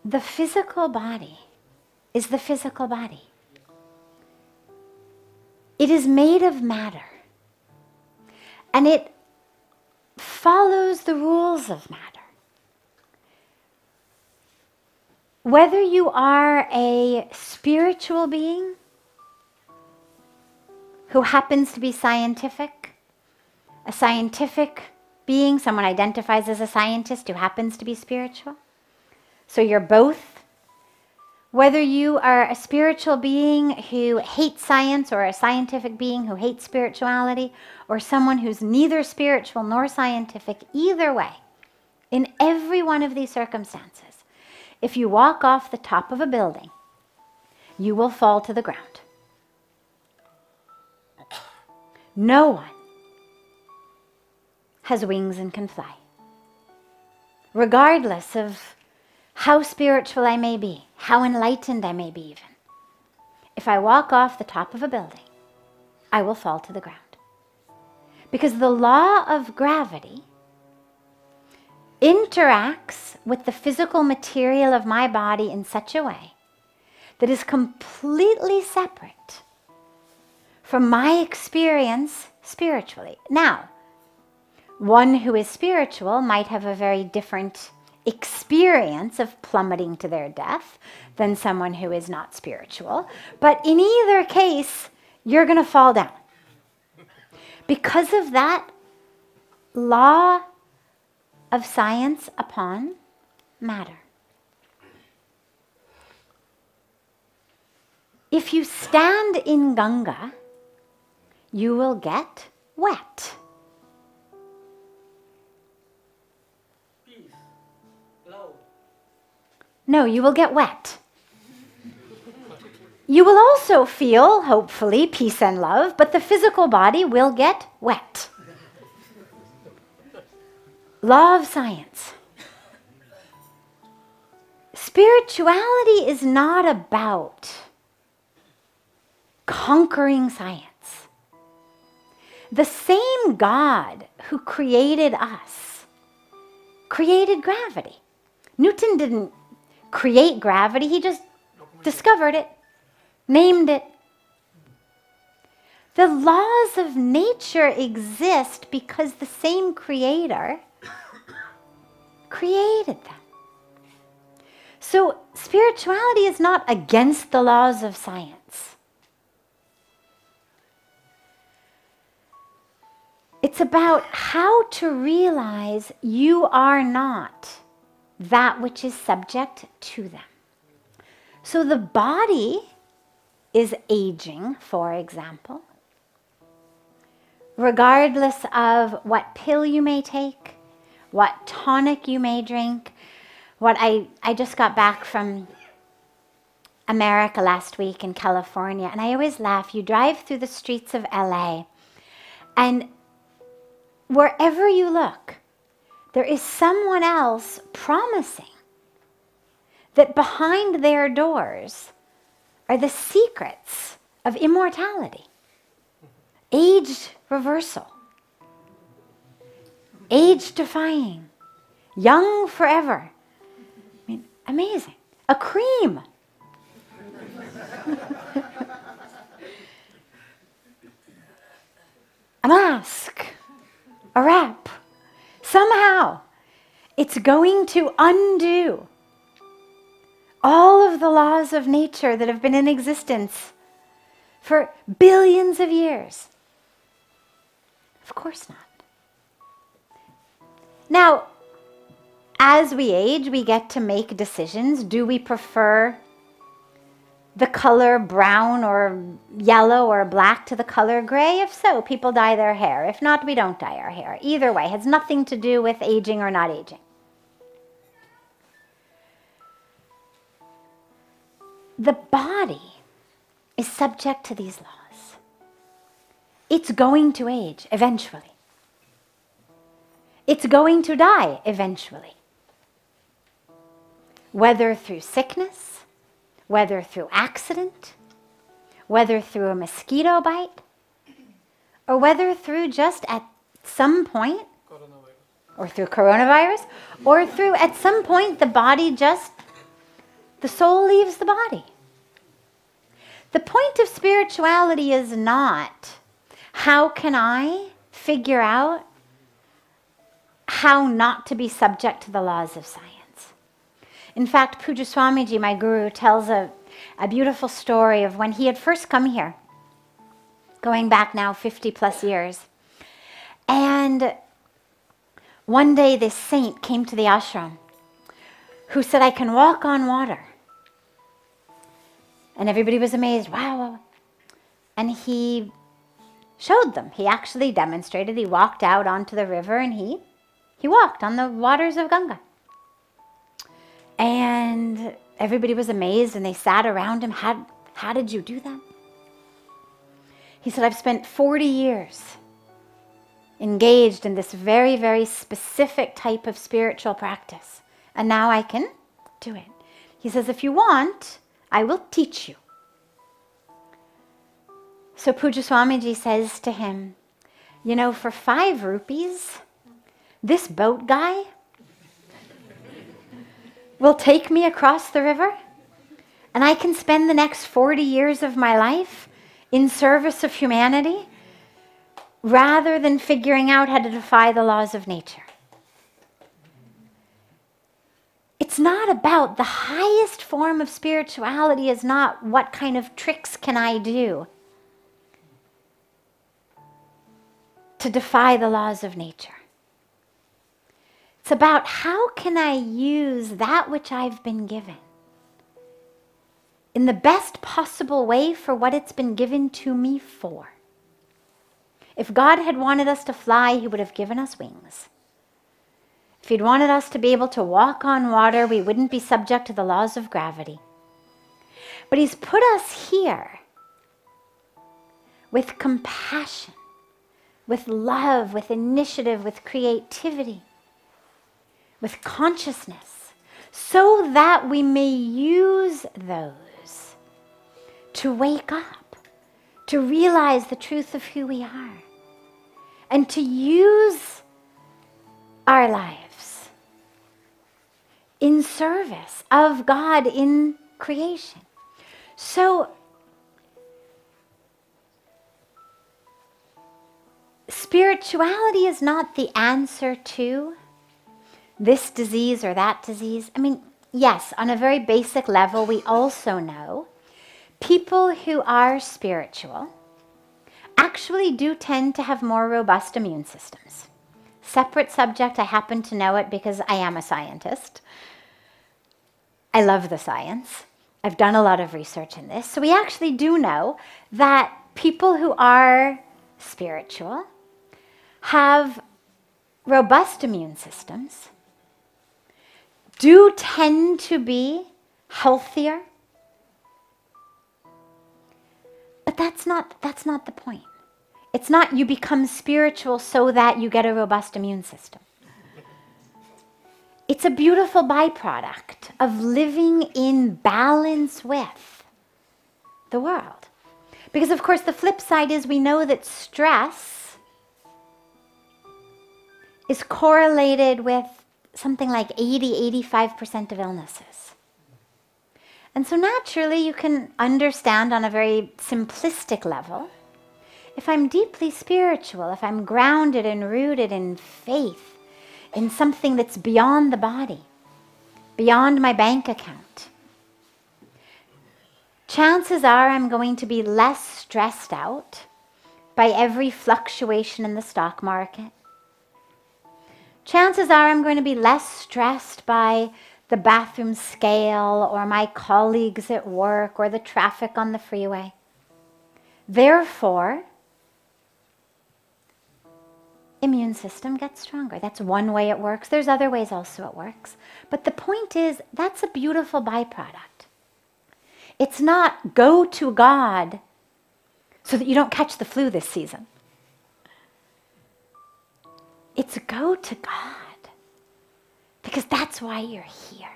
the physical body is the physical body. It is made of matter. And it follows the rules of matter. Whether you are a spiritual being who happens to be scientific, a scientific being, someone identifies as a scientist who happens to be spiritual, so you're both. Whether you are a spiritual being who hates science or a scientific being who hates spirituality, or someone who's neither spiritual nor scientific, either way, in every one of these circumstances, if you walk off the top of a building, you will fall to the ground. No one has wings and can fly. Regardless of how spiritual I may be, how enlightened I may be even. If I walk off the top of a building, I will fall to the ground. Because the law of gravity interacts with the physical material of my body in such a way that is completely separate from my experience spiritually. Now, one who is spiritual might have a very different experience of plummeting to their death than someone who is not spiritual. But in either case, you're going to fall down. Because of that law of science upon matter. If you stand in Ganga, you will get wet. Peace, love. No, you will get wet. You will also feel, hopefully, peace and love, but the physical body will get wet. Law of science. Spirituality is not about conquering science. The same God who created us created gravity. Newton didn't create gravity, he just discovered it, named it. The laws of nature exist because the same creator created them. So spirituality is not against the laws of science. It's about how to realize you are not that which is subject to them. So the body is aging, for example, regardless of what pill you may take, what tonic you may drink. What I just got back from America last week in California, and I always laugh. You drive through the streets of LA, and wherever you look, there is someone else promising that behind their doors are the secrets of immortality, age reversal, age defying, young forever. I mean, amazing. A cream. A mask. A wrap. Somehow, it's going to undo all of the laws of nature that have been in existence for billions of years. Of course not. Now, as we age, we get to make decisions. Do we prefer the color brown or yellow or black to the color gray? If so, people dye their hair. If not, we don't dye our hair. Either way, it has nothing to do with aging or not aging. The body is subject to these laws. It's going to age eventually. It's going to die eventually. Whether through sickness, whether through accident, whether through a mosquito bite, or whether through just at some point, or through coronavirus, or through at some point the body just the soul leaves the body. The point of spirituality is not, how can I figure out how not to be subject to the laws of science? In fact, Pujya Swamiji, my guru, tells a beautiful story of when he had first come here, going back now 50 plus years. And one day this saint came to the ashram who said, I can walk on water. And everybody was amazed, wow. And he showed them. He actually demonstrated. He walked out onto the river and he walked on the waters of Ganga. And everybody was amazed and they sat around him. How did you do that? He said, I've spent 40 years engaged in this very, very specific type of spiritual practice. And now I can do it. He says, if you want, I will teach you. So Pujya Swamiji says to him, you know, for 5 rupees, this boat guy will take me across the river and I can spend the next 40 years of my life in service of humanity rather than figuring out how to defy the laws of nature. It's not about, the highest form of spirituality is not what kind of tricks can I do to defy the laws of nature. It's about how can I use that which I've been given in the best possible way for what it's been given to me for. If God had wanted us to fly, he would have given us wings. If he'd wanted us to be able to walk on water, we wouldn't be subject to the laws of gravity. But he's put us here with compassion, with love, with initiative, with creativity, with consciousness, so that we may use those to wake up, to realize the truth of who we are, and to use our lives in service of God in creation. So, spirituality is not the answer to this disease or that disease. I mean, yes, on a very basic level, we also know people who are spiritual actually do tend to have more robust immune systems. Separate subject, I happen to know it because I am a scientist. I love the science. I've done a lot of research in this. So we actually do know that people who are spiritual have robust immune systems, do tend to be healthier. But that's not the point. It's not you become spiritual so that you get a robust immune system. It's a beautiful byproduct of living in balance with the world. Because of course the flip side is we know that stress is correlated with something like 80-85% of illnesses. And so naturally you can understand on a very simplistic level, if I'm deeply spiritual, if I'm grounded and rooted in faith, in something that's beyond the body, beyond my bank account, chances are I'm going to be less stressed out by every fluctuation in the stock market. Chances are I'm going to be less stressed by the bathroom scale or my colleagues at work or the traffic on the freeway. Therefore, immune system gets stronger. That's one way it works. There's other ways also it works. But the point is, that's a beautiful byproduct. It's not go to God so that you don't catch the flu this season. It's go to God because that's why you're here.